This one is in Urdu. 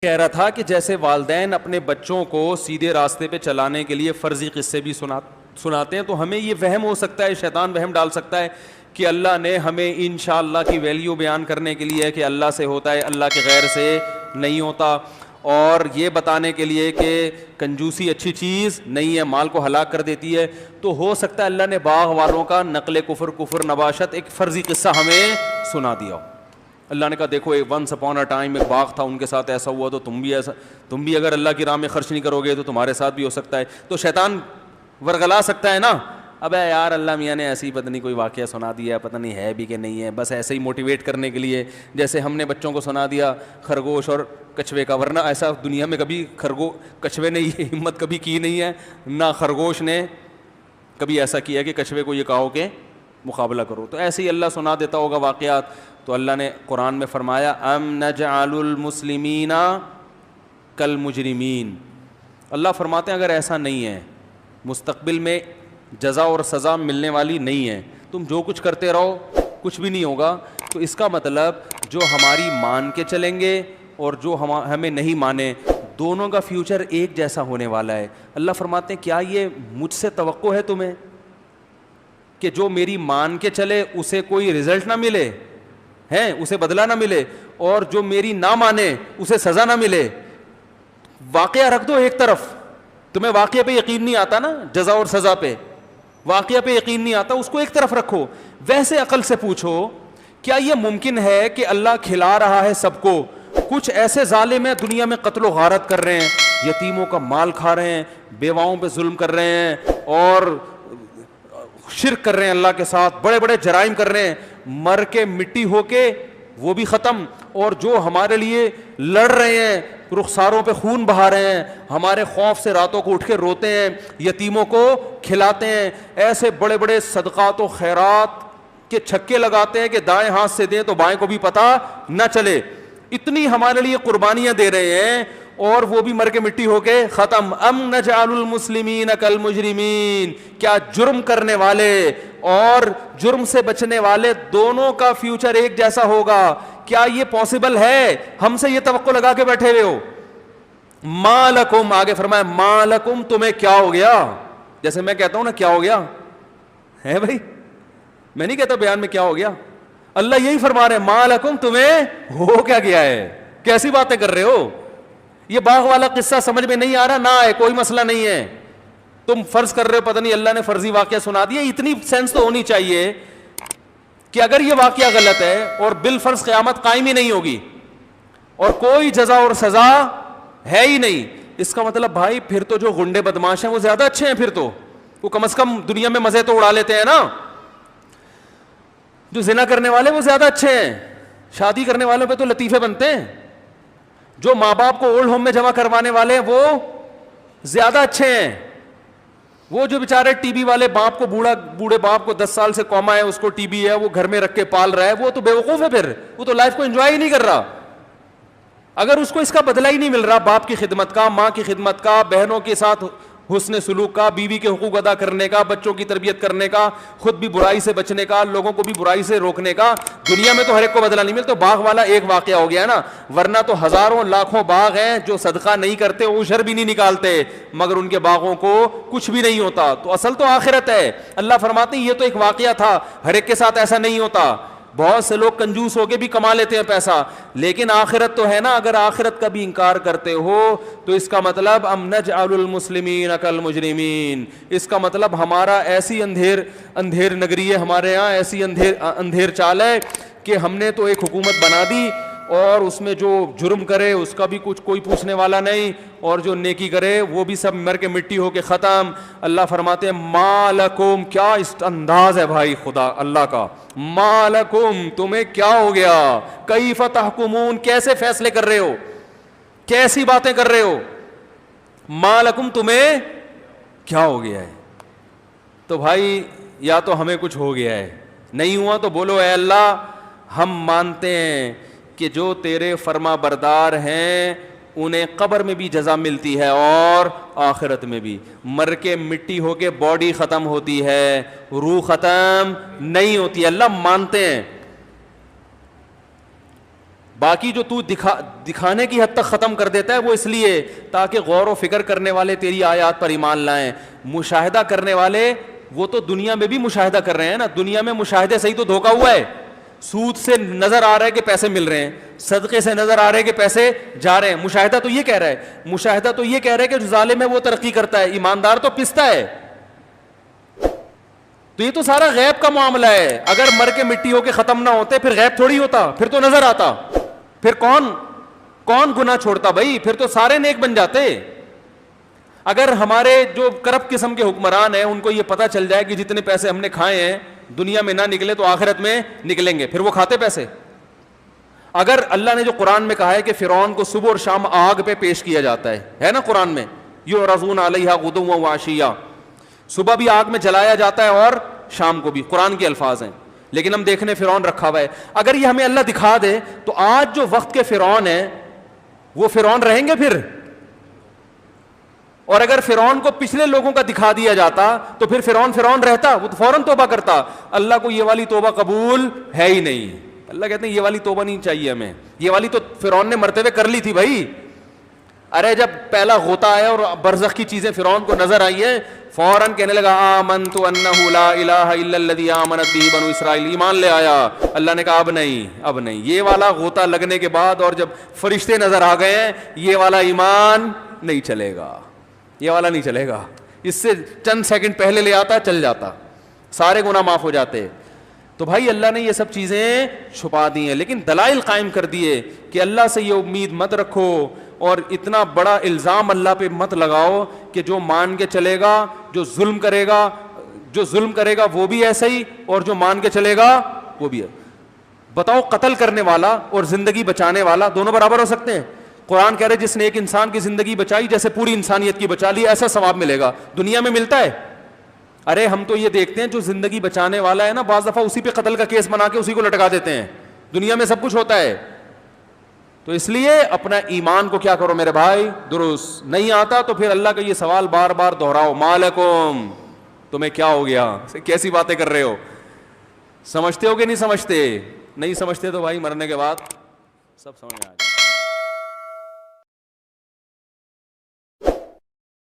کہہ رہا تھا کہ جیسے والدین اپنے بچوں کو سیدھے راستے پہ چلانے کے لیے فرضی قصے بھی سناتے ہیں، تو ہمیں یہ وہم ہو سکتا ہے، شیطان وہم ڈال سکتا ہے کہ اللہ نے ہمیں انشاءاللہ کی ویلیو بیان کرنے کے لیے کہ اللہ سے ہوتا ہے، اللہ کے غیر سے نہیں ہوتا، اور یہ بتانے کے لیے کہ کنجوسی اچھی چیز نہیں ہے، مال کو ہلاک کر دیتی ہے۔ تو ہو سکتا ہے اللہ نے باغ والوں کا نقل کفر نباشت ایک فرضی قصہ ہمیں سنا دیا ہو۔ اللہ نے کہا دیکھو ونس اپون اے ٹائم ایک باغ تھا، ان کے ساتھ ایسا ہوا، تو تم بھی اگر اللہ کی راہ میں خرچ نہیں کرو گے تو تمہارے ساتھ بھی ہو سکتا ہے۔ تو شیطان ورغلا سکتا ہے نا، ابے یار اللہ میاں نے ایسی پتہ نہیں کوئی واقعہ سنا دیا ہے، پتہ نہیں ہے بھی کہ نہیں ہے، بس ایسے ہی موٹیویٹ کرنے کے لیے، جیسے ہم نے بچوں کو سنا دیا خرگوش اور کچھوے کا، ورنہ ایسا دنیا میں کبھی کچھوے نے یہ ہمت کبھی کی نہیں ہے، نہ خرگوش نے کبھی ایسا کیا کہ کچھوے کو یہ کہو کہ مقابلہ کرو۔ تو ایسے ہی اللہ سنا دیتا ہوگا واقعات۔ تو اللہ نے قرآن میں فرمایا ام نجعل المسلمین کالمجرمین، اللہ فرماتے ہیں اگر ایسا نہیں ہے، مستقبل میں جزا اور سزا ملنے والی نہیں ہے، تم جو کچھ کرتے رہو کچھ بھی نہیں ہوگا، تو اس کا مطلب جو ہماری مان کے چلیں گے اور جو ہمیں نہیں مانے، دونوں کا فیوچر ایک جیسا ہونے والا ہے۔ اللہ فرماتے ہیں کیا یہ مجھ سے توقع ہے تمہیں کہ جو میری مان کے چلے اسے کوئی رزلٹ نہ ملے، اسے بدلہ نہ ملے، اور جو میری نہ مانے اسے سزا نہ ملے؟ واقعہ رکھ دو ایک طرف، تمہیں واقعہ پہ یقین نہیں آتا نا، جزا اور سزا پہ واقعہ پہ یقین نہیں آتا، اس کو ایک طرف رکھو۔ ویسے عقل سے پوچھو کیا یہ ممکن ہے کہ اللہ کھلا رہا ہے سب کو، کچھ ایسے ظالم ہیں دنیا میں قتل و غارت کر رہے ہیں، یتیموں کا مال کھا رہے ہیں، بیواؤں پہ ظلم کر رہے ہیں، اور شرک کر رہے ہیں اللہ کے ساتھ، بڑے بڑے جرائم کر رہے ہیں، مر کے مٹی ہو کے وہ بھی ختم، اور جو ہمارے لیے لڑ رہے ہیں، رخساروں پہ خون بہا رہے ہیں، ہمارے خوف سے راتوں کو اٹھ کے روتے ہیں، یتیموں کو کھلاتے ہیں، ایسے بڑے بڑے صدقات و خیرات کے چھکے لگاتے ہیں کہ دائیں ہاتھ سے دیں تو بائیں کو بھی پتہ نہ چلے، اتنی ہمارے لیے قربانیاں دے رہے ہیں، اور وہ بھی مر کے مٹی ہو کے ختم۔ ام نجعل المسلمین کالمجرمین، کیا جرم کرنے والے اور جرم سے بچنے والے دونوں کا فیوچر ایک جیسا ہوگا؟ کیا یہ پاسبل ہے؟ ہم سے یہ توقع لگا کے بیٹھے ہوئے ہو۔ ما لکم، آگے فرمایا ما لکم، تمہیں کیا ہو گیا؟ جیسے میں کہتا ہوں نا کیا ہو گیا ہے بھائی، میں نہیں کہتا بیان میں کیا ہو گیا، اللہ یہی فرما رہے ہیں ما لکم، تمہیں ہو کیا گیا ہے، کیسی باتیں کر رہے ہو؟ یہ باغ والا قصہ سمجھ میں نہیں آ رہا نہ ہے، کوئی مسئلہ نہیں ہے، تم فرض کر رہے ہو پتہ نہیں اللہ نے فرضی واقعہ سنا دیا، اتنی سینس تو ہونی چاہیے کہ اگر یہ واقعہ غلط ہے اور بالفرض قیامت قائم ہی نہیں ہوگی اور کوئی جزا اور سزا ہے ہی نہیں، اس کا مطلب بھائی پھر تو جو غنڈے بدماش ہیں وہ زیادہ اچھے ہیں، پھر تو وہ کم از کم دنیا میں مزے تو اڑا لیتے ہیں نا، جو زنا کرنے والے وہ زیادہ اچھے ہیں، شادی کرنے والوں پہ تو لطیفے بنتے ہیں، جو ماں باپ کو اولڈ ہوم میں جمع کروانے والے ہیں وہ زیادہ اچھے ہیں، وہ جو بیچارے ٹی بی والے باپ کو، بوڑھے باپ کو 10 سال سے کوما ہے، اس کو ٹی بی ہے، وہ گھر میں رکھ کے پال رہا ہے، وہ تو بیوقوف ہے، پھر وہ تو لائف کو انجوائے ہی نہیں کر رہا، اگر اس کو اس کا بدلہ ہی نہیں مل رہا، باپ کی خدمت کا، ماں کی خدمت کا، بہنوں کے ساتھ حسن سلوک کا، بیوی کے حقوق ادا کرنے کا، بچوں کی تربیت کرنے کا، خود بھی برائی سے بچنے کا، لوگوں کو بھی برائی سے روکنے کا، دنیا میں تو ہر ایک کو بدلہ نہیں ملتا، تو باغ والا ایک واقعہ ہو گیا ہے نا، ورنہ تو ہزاروں لاکھوں باغ ہیں جو صدقہ نہیں کرتے، عشر بھی نہیں نکالتے، مگر ان کے باغوں کو کچھ بھی نہیں ہوتا، تو اصل تو آخرت ہے۔ اللہ فرماتے ہیں یہ تو ایک واقعہ تھا، ہر ایک کے ساتھ ایسا نہیں ہوتا، بہت سے لوگ کنجوس ہو کے بھی کما لیتے ہیں پیسہ، لیکن آخرت تو ہے نا، اگر آخرت کا بھی انکار کرتے ہو تو اس کا مطلب ام نجعل المسلمین کالمجرمین، اس کا مطلب ہمارا ایسی اندھیر نگری ہے، ہمارے ہاں ایسی اندھیر چال ہے کہ ہم نے تو ایک حکومت بنا دی، اور اس میں جو جرم کرے اس کا بھی کچھ کوئی پوچھنے والا نہیں، اور جو نیکی کرے وہ بھی سب مر کے مٹی ہو کے ختم۔ اللہ فرماتے ہیں ما لکم، کیا اس انداز ہے بھائی خدا اللہ کا، ما لکم، تمہیں کیا ہو گیا، کیف تحکمون، کیسے فیصلے کر رہے ہو، کیسی باتیں کر رہے ہو، ما لکم، تمہیں کیا ہو گیا ہے؟ تو بھائی یا تو ہمیں کچھ ہو گیا ہے، نہیں ہوا تو بولو اے اللہ ہم مانتے ہیں کہ جو تیرے فرما بردار ہیں انہیں قبر میں بھی جزا ملتی ہے اور آخرت میں بھی، مر کے مٹی ہو کے باڈی ختم ہوتی ہے، روح ختم نہیں ہوتی، اللہ مانتے ہیں۔ باقی جو تو دکھانے کی حد تک ختم کر دیتا ہے وہ اس لیے تاکہ غور و فکر کرنے والے تیری آیات پر ایمان لائیں. مشاہدہ کرنے والے وہ تو دنیا میں بھی مشاہدہ کر رہے ہیں نا. دنیا میں مشاہدے سے ہی تو دھوکا ہوا ہے. سود سے نظر آ رہا ہے کہ پیسے مل رہے ہیں, صدقے سے نظر آ رہے ہیں کہ پیسے جا رہے ہیں. مشاہدہ تو یہ کہہ رہا ہے, مشاہدہ تو یہ کہہ رہا ہے کہ جو ظالم ہے وہ ترقی کرتا ہے, ایماندار تو پستا ہے. تو یہ تو سارا غیب کا معاملہ ہے. اگر مر کے مٹی ہو کے ختم نہ ہوتے پھر غیب تھوڑی ہوتا, پھر تو نظر آتا. پھر کون گناہ چھوڑتا بھائی؟ پھر تو سارے نیک بن جاتے. اگر ہمارے جو کرپٹ قسم کے حکمران ہیں ان کو یہ پتہ چل جائے کہ جتنے پیسے ہم نے کھائے ہیں دنیا میں نہ نکلے تو آخرت میں نکلیں گے, پھر وہ کھاتے پیسے. اگر اللہ نے جو قرآن میں کہا ہے کہ فرعون کو صبح اور شام آگ پہ پیش کیا جاتا ہے نا قرآن میں, یعرضون علیہا غدوا وعشیا, صبح بھی آگ میں جلایا جاتا ہے اور شام کو بھی, قرآن کے الفاظ ہیں. لیکن ہم دیکھنے فرعون رکھا ہوا ہے. اگر یہ ہمیں اللہ دکھا دے تو آج جو وقت کے فرعون ہیں وہ فرعون رہیں گے پھر؟ اور اگر فرعون کو پچھلے لوگوں کا دکھا دیا جاتا تو پھر فرعون رہتا؟ وہ تو فوراً توبہ کرتا. اللہ کو یہ والی توبہ قبول ہے ہی نہیں. اللہ کہتے ہیں یہ والی توبہ نہیں چاہیے ہمیں. یہ والی تو فرعون نے مرتے ہوئے کر لی تھی بھائی. ارے جب پہلا غوطہ آیا اور برزخ کی چیزیں فرعون کو نظر آئی ہیں, فوراً کہنے لگا آمنت انہ لا الہ الا الذی آمنت بہ بنو اسرائیل, ایمان لے آیا. اللہ نے کہا اب نہیں. یہ والا غوطہ لگنے کے بعد اور جب فرشتے نظر آ گئے ہیں, یہ والا ایمان نہیں چلے گا, یہ والا نہیں چلے گا. اس سے چند سیکنڈ پہلے لے آتا, چل جاتا, سارے گناہ معاف ہو جاتے. تو بھائی اللہ نے یہ سب چیزیں چھپا دی ہیں, لیکن دلائل قائم کر دیے کہ اللہ سے یہ امید مت رکھو اور اتنا بڑا الزام اللہ پہ مت لگاؤ کہ جو مان کے چلے گا, جو ظلم کرے گا وہ بھی ایسا ہی, اور جو مان کے چلے گا وہ بھی ہے. بتاؤ قتل کرنے والا اور زندگی بچانے والا دونوں برابر ہو سکتے ہیں؟ قرآن کہہ رہے جس نے ایک انسان کی زندگی بچائی جیسے پوری انسانیت کی بچا لی, ایسا ثواب ملے گا. دنیا میں ملتا ہے؟ ارے ہم تو یہ دیکھتے ہیں جو زندگی بچانے والا ہے نا, بعض دفعہ اسی پہ قتل کا کیس بنا کے اسی کو لٹکا دیتے ہیں. دنیا میں سب کچھ ہوتا ہے. تو اس لیے اپنا ایمان کو کیا کرو میرے بھائی, درست. نہیں آتا تو پھر اللہ کا یہ سوال بار بار دہراؤ, مالکم, تمہیں کیا ہو گیا, کیسی باتیں کر رہے ہو, سمجھتے ہو کہ نہیں سمجھتے؟ نہیں سمجھتے تو بھائی مرنے کے بعد سب سمجھ آ جائے.